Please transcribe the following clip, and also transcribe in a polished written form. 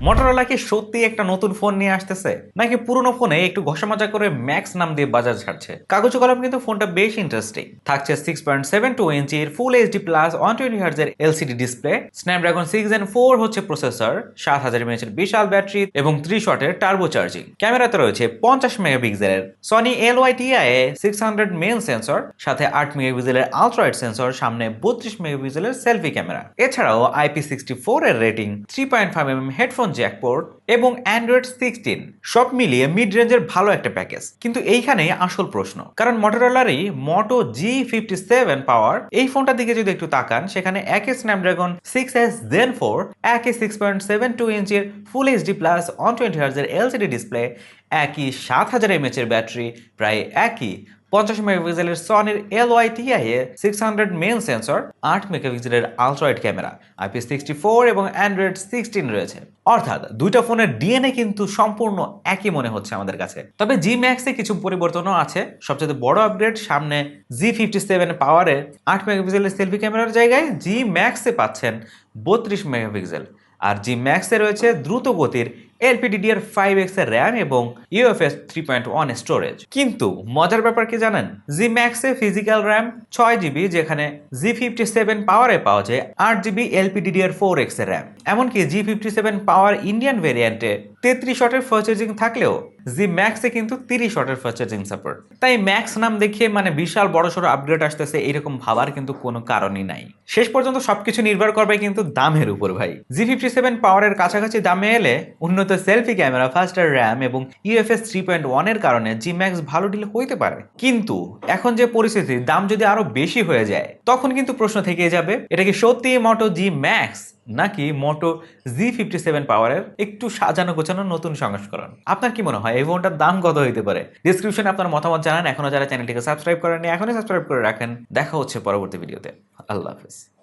Motorola কি সত্যি একটা নতুন ফোন নিয়ে আসতেছে নাকি পুরনো ফোনে একটু ঘষামাজা করে ম্যাক্স নাম দিয়ে বাজার ছাড়ছে? কাগজ কলম কিন্তু ফোনটা বেশ ইন্টারেস্টিং। থাকছে 6.72 ইঞ্চির ফুল এইচডি প্লাস 120 হার্টজের এলসিডি ডিসপ্লে, স্ন্যাপড্রাগন 6 Gen 4 হচ্ছে প্রসেসর, 7000 এমএএইচ বিশাল ব্যাটারি এবং 30 ওয়াটের টার্বো চার্জিং। ক্যামেরাতে রয়েছে 50 মেগাপিক্সেলের সনি LYTI 600 মেইন সেন্সর, সাথে 8 মেগাপিক্সেলের আলট্রা ওয়াইড সেন্সর, সামনে 32 মেগাপিক্সেলের সেলফি ক্যামেরা। এছাড়াও IP64 এর rating, 3.5mm headphone Jack port এবং অ্যান্ড্রয়েড 16, সব মিলিয়ে মিড রেঞ্জের ভালো একটা প্যাকেজ। কিন্তু এইখানেই আসল প্রশ্ন, কারণ মোটরোলারই মোটো G57 পাওয়ার এই ফোনটার দিকে যদি একটু তাকান, সেখানে একই স্ন্যাপড্রাগন 6S Gen 4, একই 6.72 ইঞ্চির ফুল এইচডি প্লাস 120 হার্টজের এলসিডি ডিসপ্লে, একই 7000 এমএএইচ এর ব্যাটারি, প্রায় একই 50 মেগাপিক্সেলের সনির LYTI 600 মেইন সেন্সর, 8 মেগাপিক্সেলের আলট্রা ওয়াইড ক্যামেরা, IP64 এবং অ্যান্ড্রয়েড 16 রয়েছে। অর্থাৎ দুইটা ফোনের ডিএনএ কিন্তু সম্পূর্ণ একই মনে হচ্ছে আমাদের কাছে। তবে জি ম্যাক্সে কিছু পরিবর্তনও আছে। সবচেয়ে বড় আপগ্রেড, সামনে G57 পাওয়ারের 8 মেগাপিক্সেলের সেলফি ক্যামেরার জায়গায় জি ম্যাক্সে পাচ্ছেন 32 মেগাপিক্সেল। আর জি ম্যাক্সে রয়েছে দ্রুত গতির LPDDR5X এর র্যাম এবং UFS 3.1 স্টোরেজ। কিন্তু মজার ব্যাপার কি জানেন? জি ম্যাক্সে ফিজিক্যাল র্যাম 6 জিবি, যেখানে G57 পাওয়ারে পাওয়া যায় 8 জিবি LPDDR4X এর র্যাম। এমনকি G57 পাওয়ার ইন্ডিয়ান ভেরিয়েন্টে 33 ওয়াটের ফাস্ট চার্জিং থাকলেও জি ম্যাক্সে কিন্তু 30 ওয়াটের ফাস্ট চার্জিং সাপোর্ট। তাই ম্যাক্স নাম দেখিয়ে মানে বিশাল বড়সড় আপগ্রেড আসতেছে এরকম ভাবার কিন্তু কোনো কারণই নাই। শেষ পর্যন্ত সবকিছু নির্ভর করবে কিন্তু দামের উপর ভাই। G57 পাওয়ারের কাছাকাছি দামে এলে উন্নত সেলফি ক্যামেরা, ফাস্টার র্যাম এবং UFS 3.1 এর কারণে জি ম্যাক্স ভালো ডিল হইতে পারে। কিন্তু এখন যে পরিস্থিতি, দাম যদি আরো বেশি হয়ে যায়, তখন কিন্তু প্রশ্ন থেকেই যাবে, এটা কি সত্যি মোটো জি ম্যাক্স নাকি মোটো G57 পাওয়ারের একটু সাজানো গোছানো নতুন সংস্করণ? আপনার কি মনে হয় এই ফোনটার দাম কত হইতে পারে? ডিসক্রিপশনে আপনার মতামত জানান। এখনো যারা চ্যানেলটিকে সাবস্ক্রাইব করেননি, এখনই সাবস্ক্রাইব করে রাখেন। দেখা হচ্ছে পরবর্তী ভিডিওতে। আল্লাহ হাফেজ।